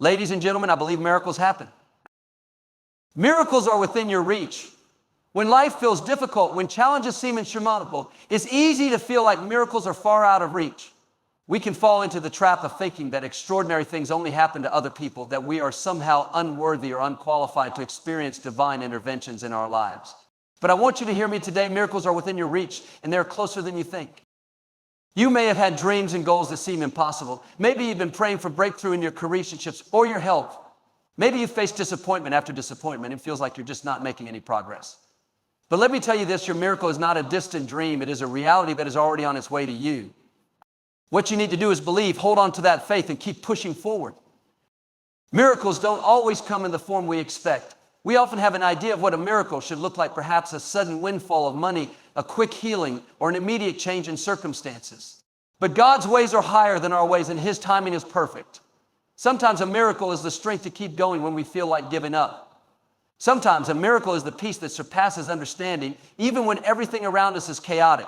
Ladies and gentlemen, I believe miracles happen. Miracles are within your reach. When life feels difficult, when challenges seem insurmountable, it's easy to feel like miracles are far out of reach. We can fall into the trap of thinking that extraordinary things only happen to other people, that we are somehow unworthy or unqualified to experience divine interventions in our lives. But I want you to hear me today. Miracles are within your reach, and they're closer than you think. You may have had dreams and goals that seem impossible. Maybe you've been praying for breakthrough in your career relationships or your health. Maybe you've faced disappointment after disappointment and it feels like you're just not making any progress. But let me tell you this, your miracle is not a distant dream. It is a reality that is already on its way to you. What you need to do is believe, hold on to that faith, and keep pushing forward. Miracles don't always come in the form we expect. We often have an idea of what a miracle should look like, perhaps a sudden windfall of money, a quick healing, or an immediate change in circumstances. But God's ways are higher than our ways, and His timing is perfect. Sometimes a miracle is the strength to keep going when we feel like giving up. Sometimes a miracle is the peace that surpasses understanding, even when everything around us is chaotic.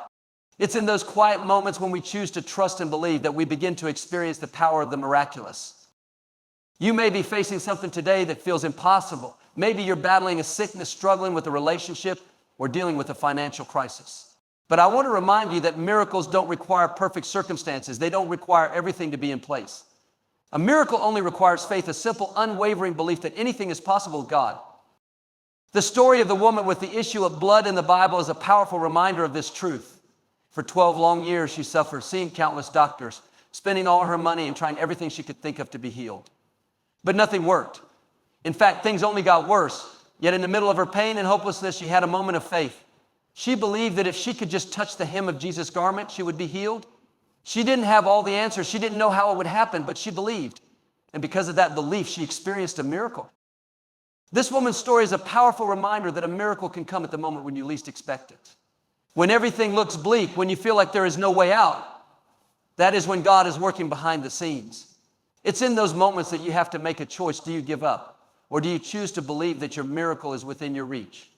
It's in those quiet moments when we choose to trust and believe that we begin to experience the power of the miraculous. You may be facing something today that feels impossible. Maybe you're battling a sickness, struggling with a relationship, or dealing with a financial crisis. But I want to remind you that miracles don't require perfect circumstances. They don't require everything to be in place. A miracle only requires faith, a simple, unwavering belief that anything is possible with God. The story of the woman with the issue of blood in the Bible is a powerful reminder of this truth. For 12 long years, she suffered, seeing countless doctors, spending all her money and trying everything she could think of to be healed. But nothing worked. In fact, things only got worse. Yet in the middle of her pain and hopelessness, she had a moment of faith. She believed that if she could just touch the hem of Jesus' garment, she would be healed. She didn't have all the answers. She didn't know how it would happen, but she believed. And because of that belief, she experienced a miracle. This woman's story is a powerful reminder that a miracle can come at the moment when you least expect it. When everything looks bleak, when you feel like there is no way out, that is when God is working behind the scenes. It's in those moments that you have to make a choice. Do you give up? Or do you choose to believe that your miracle is within your reach?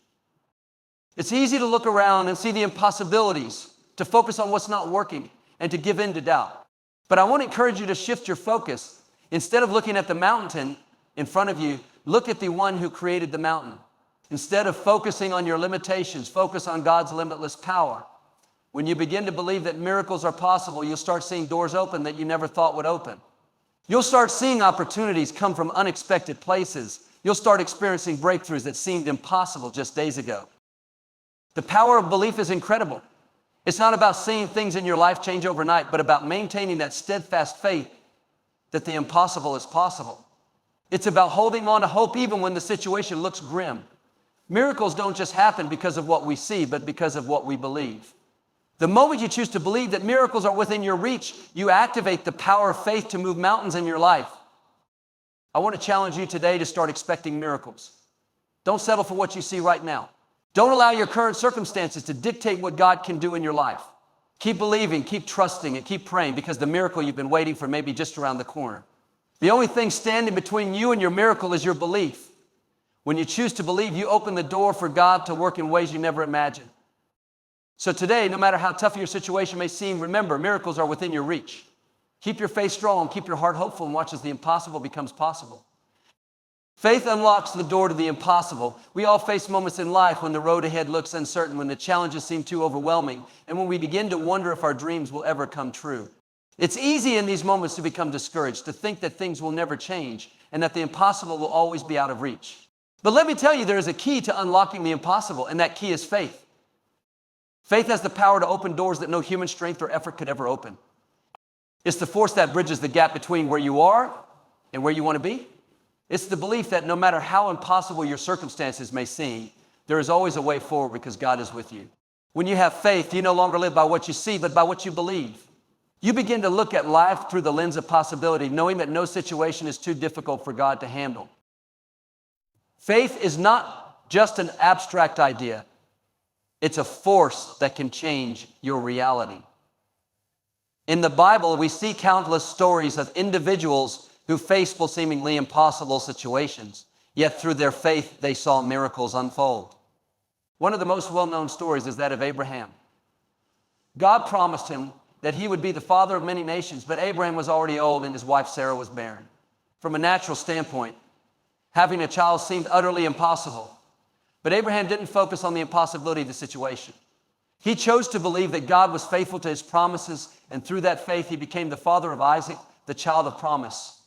It's easy to look around and see the impossibilities, to focus on what's not working, and to give in to doubt. But I want to encourage you to shift your focus. Instead of looking at the mountain in front of you, look at the one who created the mountain. Instead of focusing on your limitations, focus on God's limitless power. When you begin to believe that miracles are possible, you'll start seeing doors open that you never thought would open. You'll start seeing opportunities come from unexpected places. You'll start experiencing breakthroughs that seemed impossible just days ago. The power of belief is incredible. It's not about seeing things in your life change overnight, but about maintaining that steadfast faith that the impossible is possible. It's about holding on to hope even when the situation looks grim. Miracles don't just happen because of what we see, but because of what we believe. The moment you choose to believe that miracles are within your reach, you activate the power of faith to move mountains in your life. I want to challenge you today to start expecting miracles. Don't settle for what you see right now. Don't allow your current circumstances to dictate what God can do in your life. Keep believing, keep trusting, and keep praying, because the miracle you've been waiting for may be just around the corner. The only thing standing between you and your miracle is your belief. When you choose to believe, you open the door for God to work in ways you never imagined. So today, no matter how tough your situation may seem, remember, miracles are within your reach. Keep your faith strong, keep your heart hopeful, and watch as the impossible becomes possible. Faith unlocks the door to the impossible. We all face moments in life when the road ahead looks uncertain, when the challenges seem too overwhelming, and when we begin to wonder if our dreams will ever come true. It's easy in these moments to become discouraged, to think that things will never change, and that the impossible will always be out of reach. But let me tell you, there is a key to unlocking the impossible, and that key is faith. Faith has the power to open doors that no human strength or effort could ever open. It's the force that bridges the gap between where you are and where you want to be. It's the belief that no matter how impossible your circumstances may seem, there is always a way forward because God is with you. When you have faith, you no longer live by what you see, but by what you believe. You begin to look at life through the lens of possibility, knowing that no situation is too difficult for God to handle. Faith is not just an abstract idea. It's a force that can change your reality. In the Bible, we see countless stories of individuals who faced seemingly impossible situations, yet through their faith, they saw miracles unfold. One of the most well-known stories is that of Abraham. God promised him that he would be the father of many nations, but Abraham was already old and his wife Sarah was barren. From a natural standpoint, having a child seemed utterly impossible. But Abraham didn't focus on the impossibility of the situation. He chose to believe that God was faithful to his promises, and through that faith, he became the father of Isaac, the child of promise.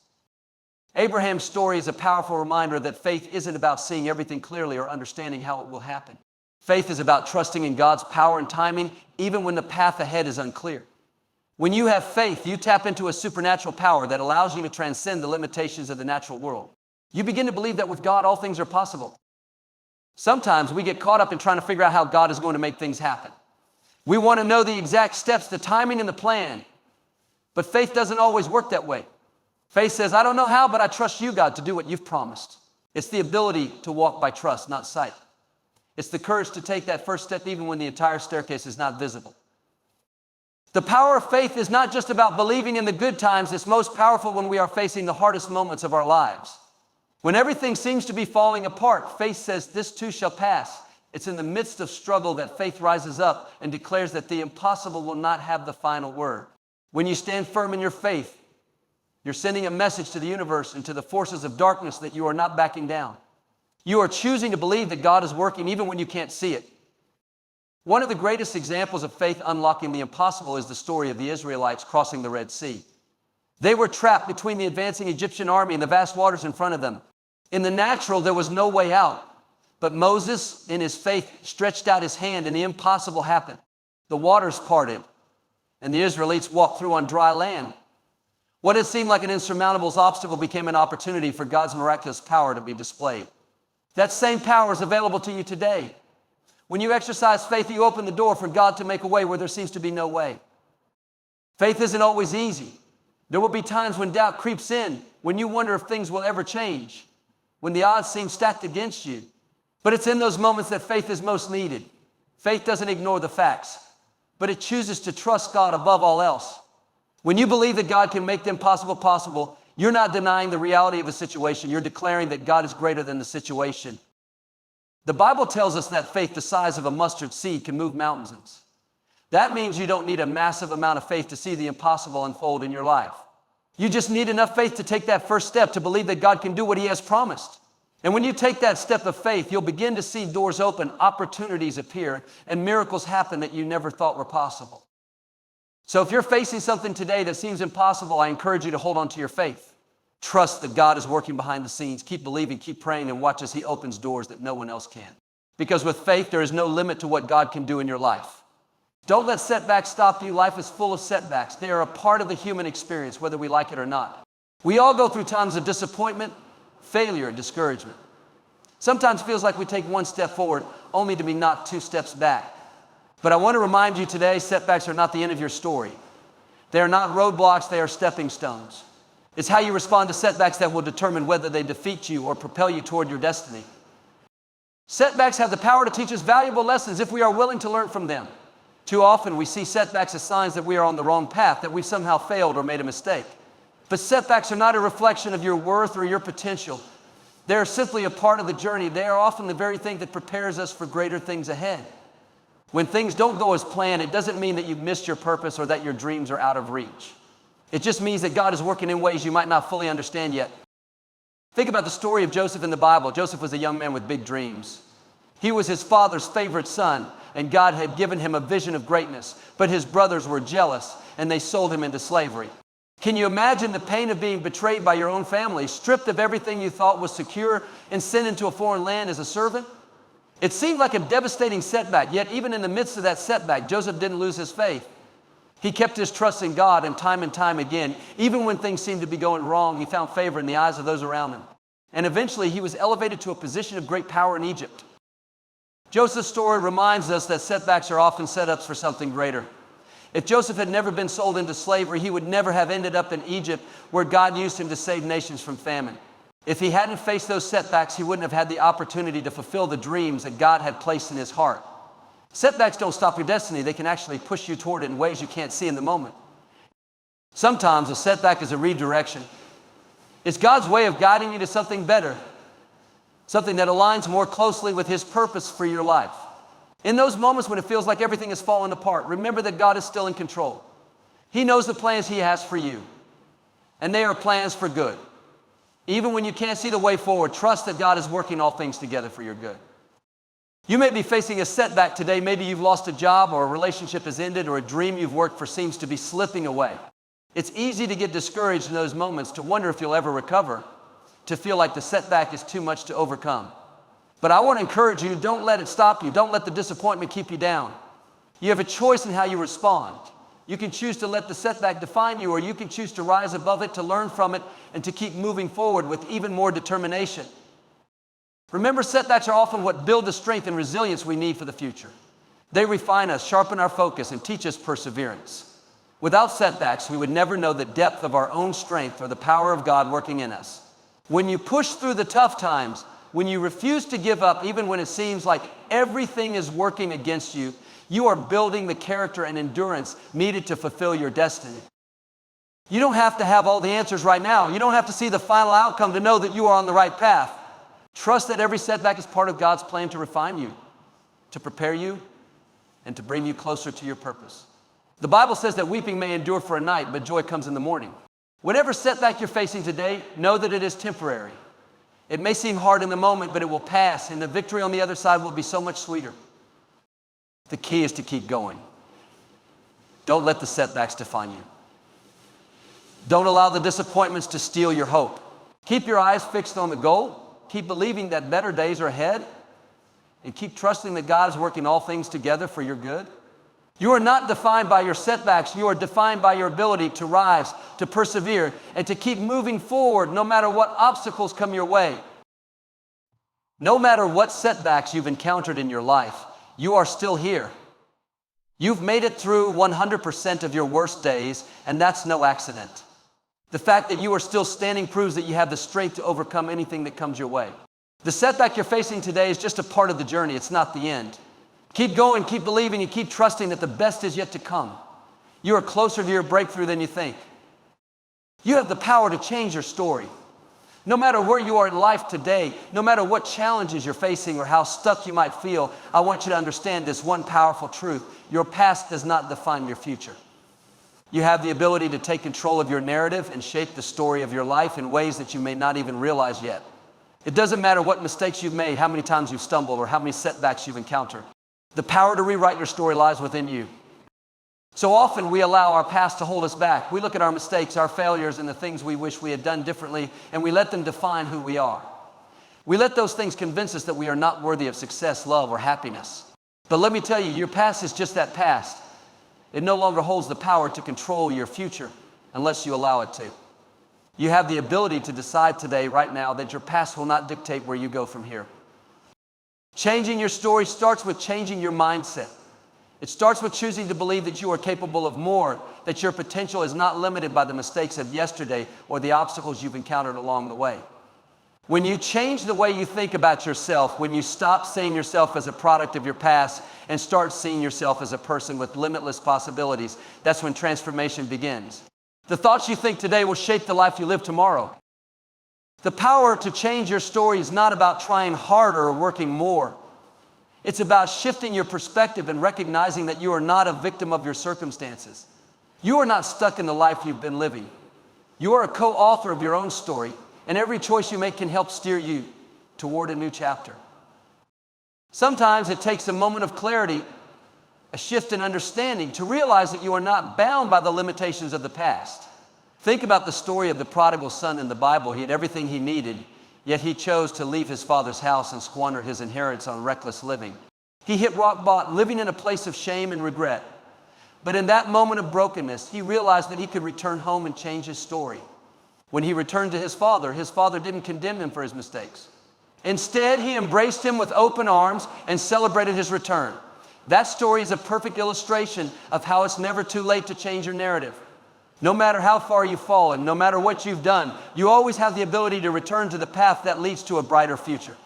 Abraham's story is a powerful reminder that faith isn't about seeing everything clearly or understanding how it will happen. Faith is about trusting in God's power and timing, even when the path ahead is unclear. When you have faith, you tap into a supernatural power that allows you to transcend the limitations of the natural world. You begin to believe that with God, all things are possible. Sometimes we get caught up in trying to figure out how God is going to make things happen. We want to know the exact steps, the timing, and the plan. But faith doesn't always work that way. Faith says, I don't know how, but I trust you, God, to do what you've promised. It's the ability to walk by trust, not sight. It's the courage to take that first step even when the entire staircase is not visible. The power of faith is not just about believing in the good times. It's most powerful when we are facing the hardest moments of our lives. When everything seems to be falling apart, faith says, this too shall pass. It's in the midst of struggle that faith rises up and declares that the impossible will not have the final word. When you stand firm in your faith, you're sending a message to the universe and to the forces of darkness that you are not backing down. You are choosing to believe that God is working even when you can't see it. One of the greatest examples of faith unlocking the impossible is the story of the Israelites crossing the Red Sea. They were trapped between the advancing Egyptian army and the vast waters in front of them. In the natural, there was no way out. But Moses, in his faith, stretched out his hand and the impossible happened. The waters parted and the Israelites walked through on dry land. What had seemed like an insurmountable obstacle became an opportunity for God's miraculous power to be displayed. That same power is available to you today. When you exercise faith, you open the door for God to make a way where there seems to be no way. Faith isn't always easy. There will be times when doubt creeps in, when you wonder if things will ever change, when the odds seem stacked against you. But it's in those moments that faith is most needed. Faith doesn't ignore the facts, but it chooses to trust God above all else. When you believe that God can make the impossible possible, you're not denying the reality of a situation. You're declaring that God is greater than the situation. The Bible tells us that faith the size of a mustard seed can move mountains. That means you don't need a massive amount of faith to see the impossible unfold in your life. You just need enough faith to take that first step to believe that God can do what he has promised. And when you take that step of faith, you'll begin to see doors open, opportunities appear, and miracles happen that you never thought were possible. So if you're facing something today that seems impossible, I encourage you to hold on to your faith. Trust that God is working behind the scenes. Keep believing, keep praying, and watch as he opens doors that no one else can. Because with faith, there is no limit to what God can do in your life. Don't let setbacks stop you. Life is full of setbacks. They are a part of the human experience, whether we like it or not. We all go through times of disappointment, failure, and discouragement. Sometimes it feels like we take one step forward only to be knocked 2 steps back. But I want to remind you today, setbacks are not the end of your story. They are not roadblocks, they are stepping stones. It's how you respond to setbacks that will determine whether they defeat you or propel you toward your destiny. Setbacks have the power to teach us valuable lessons if we are willing to learn from them. Too often we see setbacks as signs that we are on the wrong path, that we've somehow failed or made a mistake. But setbacks are not a reflection of your worth or your potential. They are simply a part of the journey. They are often the very thing that prepares us for greater things ahead. When things don't go as planned, it doesn't mean that you've missed your purpose or that your dreams are out of reach. It just means that God is working in ways you might not fully understand yet. Think about the story of Joseph in the Bible. Joseph was a young man with big dreams. He was his father's favorite son, and God had given him a vision of greatness. But his brothers were jealous, and they sold him into slavery. Can you imagine the pain of being betrayed by your own family, stripped of everything you thought was secure, and sent into a foreign land as a servant? It seemed like a devastating setback, yet even in the midst of that setback, Joseph didn't lose his faith. He kept his trust in God, and time again, even when things seemed to be going wrong, he found favor in the eyes of those around him. And eventually, he was elevated to a position of great power in Egypt. Joseph's story reminds us that setbacks are often setups for something greater. If Joseph had never been sold into slavery, he would never have ended up in Egypt, where God used him to save nations from famine. If he hadn't faced those setbacks, he wouldn't have had the opportunity to fulfill the dreams that God had placed in his heart. Setbacks don't stop your destiny. They can actually push you toward it in ways you can't see in the moment. Sometimes a setback is a redirection. It's God's way of guiding you to something better, something that aligns more closely with his purpose for your life. In those moments when it feels like everything is falling apart, remember that God is still in control. He knows the plans he has for you, and they are plans for good. Even when you can't see the way forward, trust that God is working all things together for your good. You may be facing a setback today. Maybe you've lost a job, or a relationship has ended, or a dream you've worked for seems to be slipping away. It's easy to get discouraged in those moments, to wonder if you'll ever recover, to feel like the setback is too much to overcome. But I want to encourage you, don't let it stop you. Don't let the disappointment keep you down. You have a choice in how you respond. You can choose to let the setback define you, or you can choose to rise above it, to learn from it, and to keep moving forward with even more determination. Remember, setbacks are often what build the strength and resilience we need for the future. They refine us, sharpen our focus, and teach us perseverance. Without setbacks, we would never know the depth of our own strength or the power of God working in us. When you push through the tough times, when you refuse to give up even when it seems like everything is working against you, you are building the character and endurance needed to fulfill your destiny. You don't have to have all the answers right now. You don't have to see the final outcome to know that you are on the right path. Trust that every setback is part of God's plan to refine you, to prepare you, and to bring you closer to your purpose. The Bible says that weeping may endure for a night, but joy comes in the morning. Whatever setback you're facing today, know that it is temporary. It may seem hard in the moment, but it will pass, and the victory on the other side will be so much sweeter. The key is to keep going. Don't let the setbacks define you. Don't allow the disappointments to steal your hope. Keep your eyes fixed on the goal. Keep believing that better days are ahead. And keep trusting that God is working all things together for your good. You are not defined by your setbacks. You are defined by your ability to rise, to persevere, and to keep moving forward no matter what obstacles come your way. No matter what setbacks you've encountered in your life, you are still here. You've made it through 100% of your worst days, and that's no accident. The fact that you are still standing proves that you have the strength to overcome anything that comes your way. The setback you're facing today is just a part of the journey. It's not the end. Keep going, keep believing, and keep trusting that the best is yet to come. You are closer to your breakthrough than you think. You have the power to change your story. No matter where you are in life today, no matter what challenges you're facing or how stuck you might feel, I want you to understand this one powerful truth. Your past does not define your future. You have the ability to take control of your narrative and shape the story of your life in ways that you may not even realize yet. It doesn't matter what mistakes you've made, how many times you've stumbled, or how many setbacks you've encountered. The power to rewrite your story lies within you. So often we allow our past to hold us back. We look at our mistakes, our failures, and the things we wish we had done differently, and we let them define who we are. We let those things convince us that we are not worthy of success, love, or happiness. But let me tell you, your past is just that past. It no longer holds the power to control your future unless you allow it to. You have the ability to decide today, right now, that your past will not dictate where you go from here. Changing your story starts with changing your mindset. It starts with choosing to believe that you are capable of more, that your potential is not limited by the mistakes of yesterday or the obstacles you've encountered along the way. When you change the way you think about yourself, when you stop seeing yourself as a product of your past and start seeing yourself as a person with limitless possibilities, that's when transformation begins. The thoughts you think today will shape the life you live tomorrow. The power to change your story is not about trying harder or working more. It's about shifting your perspective and recognizing that you are not a victim of your circumstances. You are not stuck in the life you've been living. You are a co-author of your own story, and every choice you make can help steer you toward a new chapter. Sometimes it takes a moment of clarity, a shift in understanding, to realize that you are not bound by the limitations of the past. Think about the story of the prodigal son in the Bible. He had everything he needed, yet he chose to leave his father's house and squander his inheritance on reckless living. He hit rock bottom, living in a place of shame and regret. But in that moment of brokenness, he realized that he could return home and change his story. When he returned to his father didn't condemn him for his mistakes. Instead, he embraced him with open arms and celebrated his return. That story is a perfect illustration of how it's never too late to change your narrative. No matter how far you've fallen, no matter what you've done, you always have the ability to return to the path that leads to a brighter future.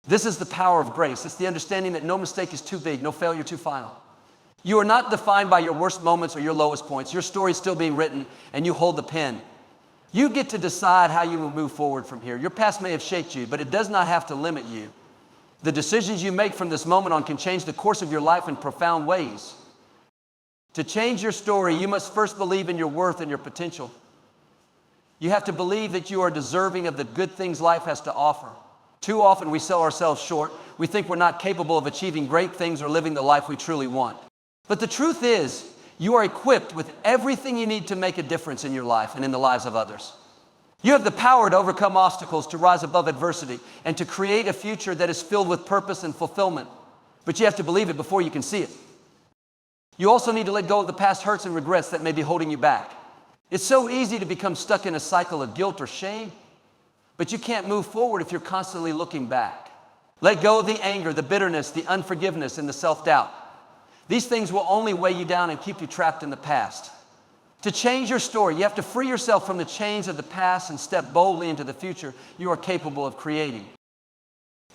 This is the power of grace. It's the understanding that no mistake is too big, no failure too final. You are not defined by your worst moments or your lowest points. Your story is still being written, and you hold the pen. You get to decide how you will move forward from here. Your past may have shaped you, but it does not have to limit you. The decisions you make from this moment on can change the course of your life in profound ways. To change your story, you must first believe in your worth and your potential. You have to believe that you are deserving of the good things life has to offer. Too often we sell ourselves short. We think we're not capable of achieving great things or living the life we truly want. But the truth is, you are equipped with everything you need to make a difference in your life and in the lives of others. You have the power to overcome obstacles, to rise above adversity, and to create a future that is filled with purpose and fulfillment. But you have to believe it before you can see it. You also need to let go of the past hurts and regrets that may be holding you back. It's so easy to become stuck in a cycle of guilt or shame, but you can't move forward if you're constantly looking back. Let go of the anger, the bitterness, the unforgiveness, and the self-doubt. These things will only weigh you down and keep you trapped in the past. To change your story, you have to free yourself from the chains of the past and step boldly into the future you are capable of creating.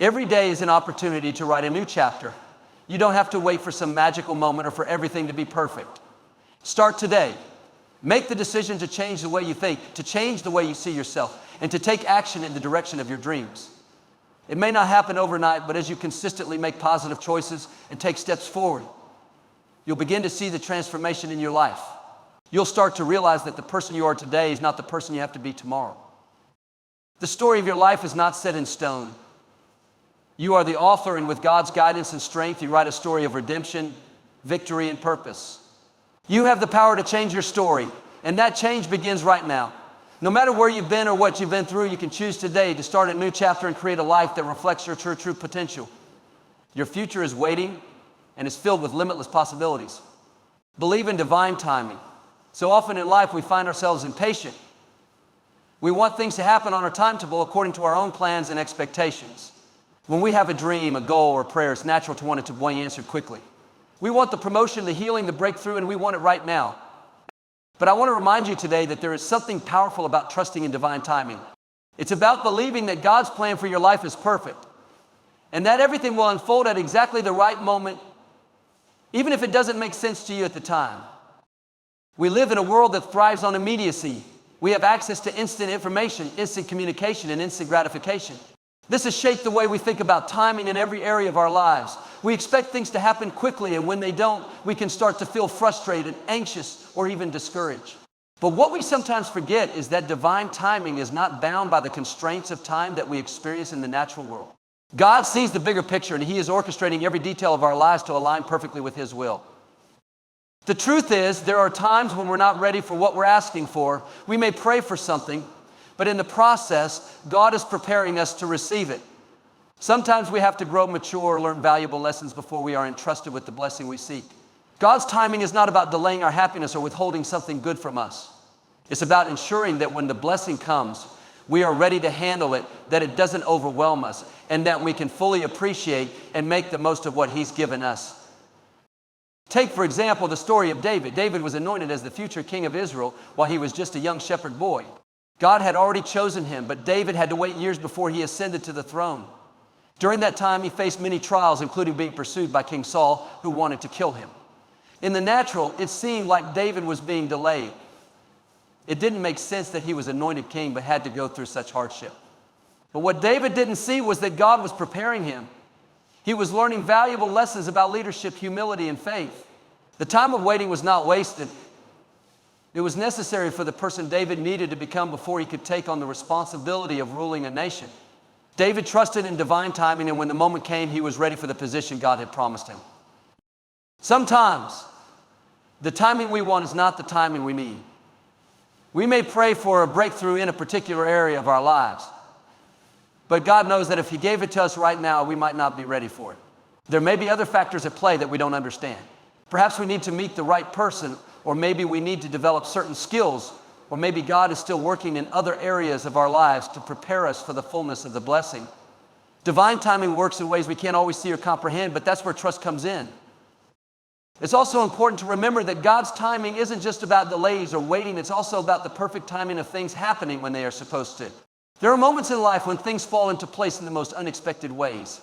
Every day is an opportunity to write a new chapter. You don't have to wait for some magical moment or for everything to be perfect. Start today. Make the decision to change the way you think, to change the way you see yourself, and to take action in the direction of your dreams. It may not happen overnight, but as you consistently make positive choices and take steps forward, you'll begin to see the transformation in your life. You'll start to realize that the person you are today is not the person you have to be tomorrow. The story of your life is not set in stone. You are the author, and with God's guidance and strength, you write a story of redemption, victory, and purpose. You have the power to change your story, and that change begins right now. No matter where you've been or what you've been through, you can choose today to start a new chapter and create a life that reflects your true potential. Your future is waiting and is filled with limitless possibilities. Believe in divine timing. So often in life, we find ourselves impatient. We want things to happen on our timetable according to our own plans and expectations. When we have a dream, a goal, or a prayer, it's natural to want it to be answered quickly. We want the promotion, the healing, the breakthrough, and we want it right now. But I want to remind you today that there is something powerful about trusting in divine timing. It's about believing that God's plan for your life is perfect, and that everything will unfold at exactly the right moment, even if it doesn't make sense to you at the time. We live in a world that thrives on immediacy. We have access to instant information, instant communication, and instant gratification. This has shaped the way we think about timing in every area of our lives. We expect things to happen quickly, and when they don't, we can start to feel frustrated, anxious, or even discouraged. But what we sometimes forget is that divine timing is not bound by the constraints of time that we experience in the natural world. God sees the bigger picture, and He is orchestrating every detail of our lives to align perfectly with His will. The truth is, there are times when we're not ready for what we're asking for. We may pray for something, but in the process, God is preparing us to receive it. Sometimes we have to grow mature or learn valuable lessons before we are entrusted with the blessing we seek. God's timing is not about delaying our happiness or withholding something good from us. It's about ensuring that when the blessing comes, we are ready to handle it, that it doesn't overwhelm us, and that we can fully appreciate and make the most of what He's given us. Take, for example, the story of David. David was anointed as the future king of Israel while he was just a young shepherd boy. God had already chosen him, but David had to wait years before he ascended to the throne. During that time, he faced many trials, including being pursued by King Saul, who wanted to kill him. In the natural, it seemed like David was being delayed. It didn't make sense that he was anointed king but had to go through such hardship. But what David didn't see was that God was preparing him. He was learning valuable lessons about leadership, humility, and faith. The time of waiting was not wasted. It was necessary for the person David needed to become before he could take on the responsibility of ruling a nation. David trusted in divine timing, and when the moment came, he was ready for the position God had promised him. Sometimes, the timing we want is not the timing we need. We may pray for a breakthrough in a particular area of our lives, but God knows that if He gave it to us right now, we might not be ready for it. There may be other factors at play that we don't understand. Perhaps we need to meet the right person, or maybe we need to develop certain skills, or maybe God is still working in other areas of our lives to prepare us for the fullness of the blessing. Divine timing works in ways we can't always see or comprehend, but that's where trust comes in. It's also important to remember that God's timing isn't just about delays or waiting. It's also about the perfect timing of things happening when they are supposed to. There are moments in life when things fall into place in the most unexpected ways.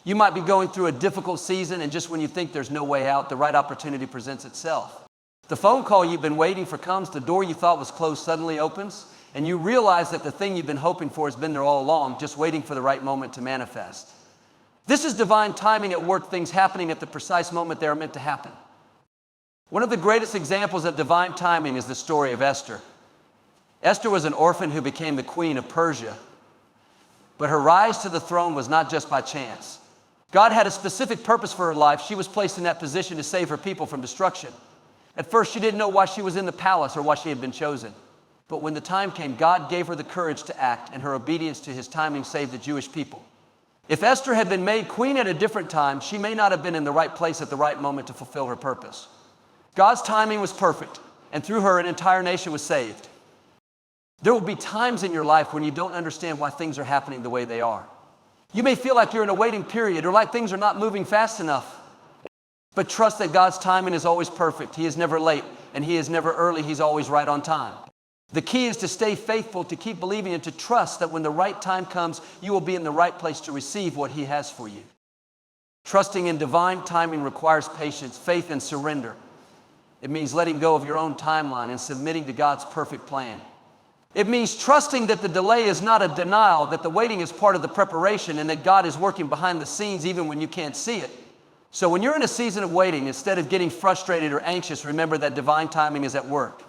You might be going through a difficult season, and just when you think there's no way out, the right opportunity presents itself. The phone call you've been waiting for comes, the door you thought was closed suddenly opens, and you realize that the thing you've been hoping for has been there all along, just waiting for the right moment to manifest. This is divine timing at work, things happening at the precise moment they are meant to happen. One of the greatest examples of divine timing is the story of Esther. Esther was an orphan who became the queen of Persia. But her rise to the throne was not just by chance. God had a specific purpose for her life. She was placed in that position to save her people from destruction. At first, she didn't know why she was in the palace or why she had been chosen. But when the time came, God gave her the courage to act, and her obedience to his timing saved the Jewish people. If Esther had been made queen at a different time, she may not have been in the right place at the right moment to fulfill her purpose. God's timing was perfect, and through her, an entire nation was saved. There will be times in your life when you don't understand why things are happening the way they are. You may feel like you're in a waiting period or like things are not moving fast enough. But trust that God's timing is always perfect. He is never late, and he is never early. He's always right on time. The key is to stay faithful, to keep believing, and to trust that when the right time comes, you will be in the right place to receive what he has for you. Trusting in divine timing requires patience, faith, and surrender. It means letting go of your own timeline and submitting to God's perfect plan. It means trusting that the delay is not a denial, that the waiting is part of the preparation, and that God is working behind the scenes even when you can't see it. So when you're in a season of waiting, instead of getting frustrated or anxious, remember that divine timing is at work.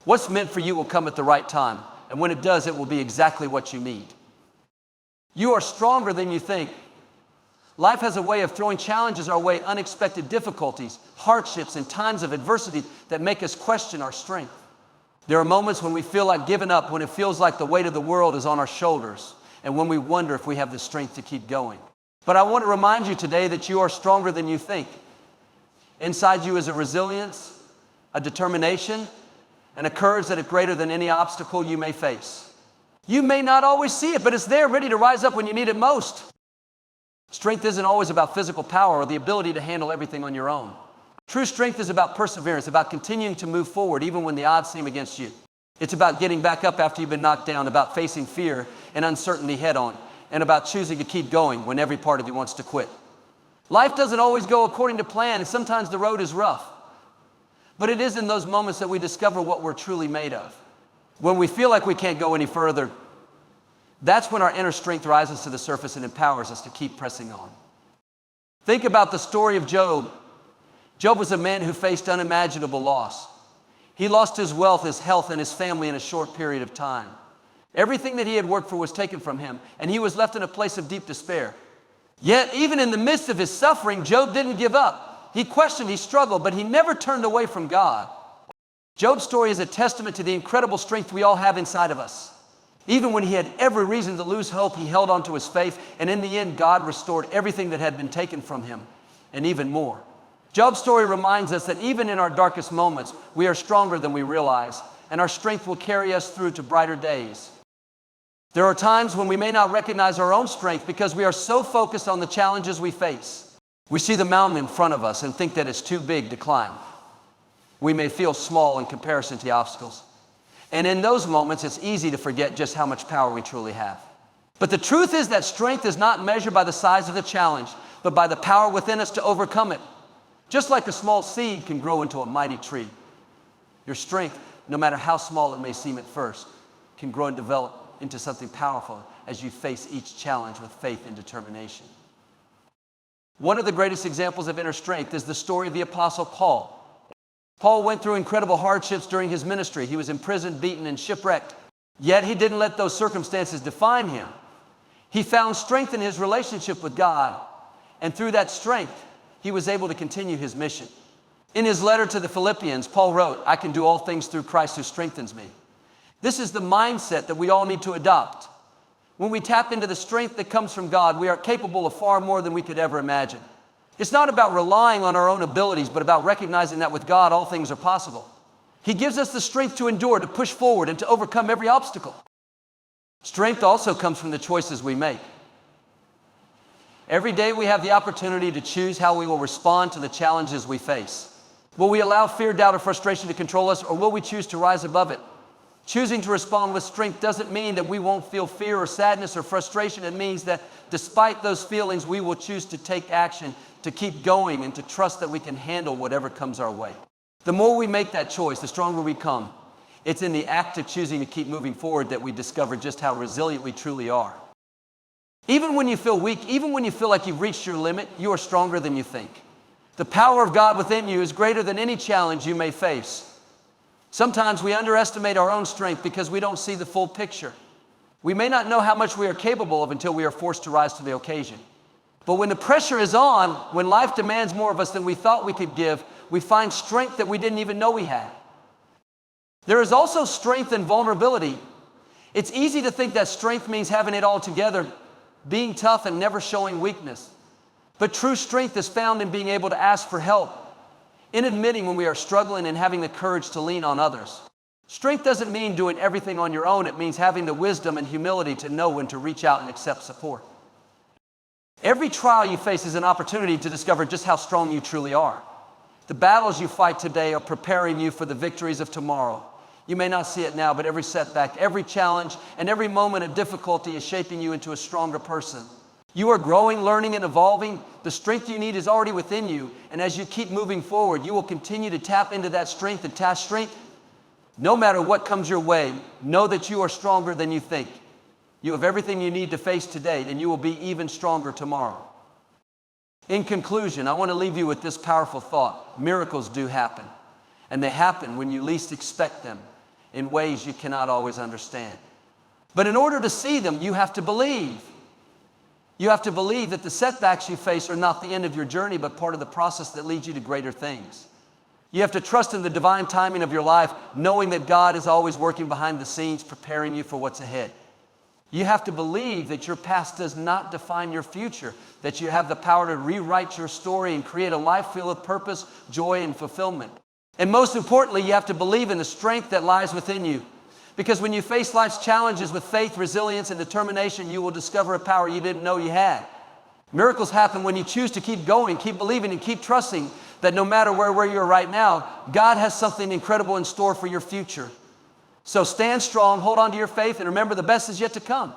What's meant for you will come at the right time, and when it does, it will be exactly what you need. You are stronger than you think. Life has a way of throwing challenges our way, unexpected difficulties, hardships, and times of adversity that make us question our strength. There are moments when we feel like giving up, when it feels like the weight of the world is on our shoulders, and when we wonder if we have the strength to keep going. But I want to remind you today that you are stronger than you think. Inside you is a resilience, a determination, and a courage that is greater than any obstacle you may face. You may not always see it, but it's there ready to rise up when you need it most. Strength isn't always about physical power or the ability to handle everything on your own. True strength is about perseverance, about continuing to move forward even when the odds seem against you. It's about getting back up after you've been knocked down, about facing fear and uncertainty head on, and about choosing to keep going when every part of you wants to quit. Life doesn't always go according to plan, and sometimes the road is rough. But it is in those moments that we discover what we're truly made of. When we feel like we can't go any further, that's when our inner strength rises to the surface and empowers us to keep pressing on. Think about the story of Job. Job was a man who faced unimaginable loss. He lost his wealth, his health, and his family in a short period of time. Everything that he had worked for was taken from him, and he was left in a place of deep despair. Yet, even in the midst of his suffering, Job didn't give up. He questioned, he struggled, but he never turned away from God. Job's story is a testament to the incredible strength we all have inside of us. Even when he had every reason to lose hope, he held on to his faith, and in the end, God restored everything that had been taken from him, and even more. Job's story reminds us that even in our darkest moments, we are stronger than we realize, and our strength will carry us through to brighter days. There are times when we may not recognize our own strength because we are so focused on the challenges we face. We see the mountain in front of us and think that it's too big to climb. We may feel small in comparison to the obstacles. And in those moments, it's easy to forget just how much power we truly have. But the truth is that strength is not measured by the size of the challenge, but by the power within us to overcome it. Just like a small seed can grow into a mighty tree, your strength, no matter how small it may seem at first, can grow and develop into something powerful as you face each challenge with faith and determination. One of the greatest examples of inner strength is the story of the Apostle Paul. Paul went through incredible hardships during his ministry. He was imprisoned, beaten, and shipwrecked. Yet he didn't let those circumstances define him. He found strength in his relationship with God, and through that strength, he was able to continue his mission. In his letter to the Philippians, Paul wrote, "I can do all things through Christ who strengthens me." This is the mindset that we all need to adopt. When we tap into the strength that comes from God, we are capable of far more than we could ever imagine. It's not about relying on our own abilities, but about recognizing that with God, all things are possible. He gives us the strength to endure, to push forward, and to overcome every obstacle. Strength also comes from the choices we make. Every day we have the opportunity to choose how we will respond to the challenges we face. Will we allow fear, doubt, or frustration to control us, or will we choose to rise above it? Choosing to respond with strength doesn't mean that we won't feel fear or sadness or frustration. It means that despite those feelings, we will choose to take action, to keep going, and to trust that we can handle whatever comes our way. The more we make that choice, the stronger we become. It's in the act of choosing to keep moving forward that we discover just how resilient we truly are. Even when you feel weak, even when you feel like you've reached your limit, you are stronger than you think. The power of God within you is greater than any challenge you may face. Sometimes we underestimate our own strength because we don't see the full picture. We may not know how much we are capable of until we are forced to rise to the occasion. But when the pressure is on, when life demands more of us than we thought we could give, we find strength that we didn't even know we had. There is also strength in vulnerability. It's easy to think that strength means having it all together, being tough and never showing weakness. But true strength is found in being able to ask for help, in admitting when we are struggling and having the courage to lean on others. Strength doesn't mean doing everything on your own. It means having the wisdom and humility to know when to reach out and accept support. Every trial you face is an opportunity to discover just how strong you truly are. The battles you fight today are preparing you for the victories of tomorrow. You may not see it now, but every setback, every challenge, and every moment of difficulty is shaping you into a stronger person. You are growing, learning, and evolving. The strength you need is already within you. And as you keep moving forward, you will continue to tap into that strength and tap strength. No matter what comes your way, know that you are stronger than you think. You have everything you need to face today, and you will be even stronger tomorrow. In conclusion, I want to leave you with this powerful thought. Miracles do happen, and they happen when you least expect them in ways you cannot always understand. But in order to see them, you have to believe. You have to believe that the setbacks you face are not the end of your journey, but part of the process that leads you to greater things. You have to trust in the divine timing of your life, knowing that God is always working behind the scenes, preparing you for what's ahead. You have to believe that your past does not define your future, that you have the power to rewrite your story and create a life filled with purpose, joy, and fulfillment. And most importantly, you have to believe in the strength that lies within you. Because when you face life's challenges with faith, resilience, and determination, you will discover a power you didn't know you had. Miracles happen when you choose to keep going, keep believing, and keep trusting that no matter where you're right now, God has something incredible in store for your future. So stand strong, hold on to your faith, and remember the best is yet to come.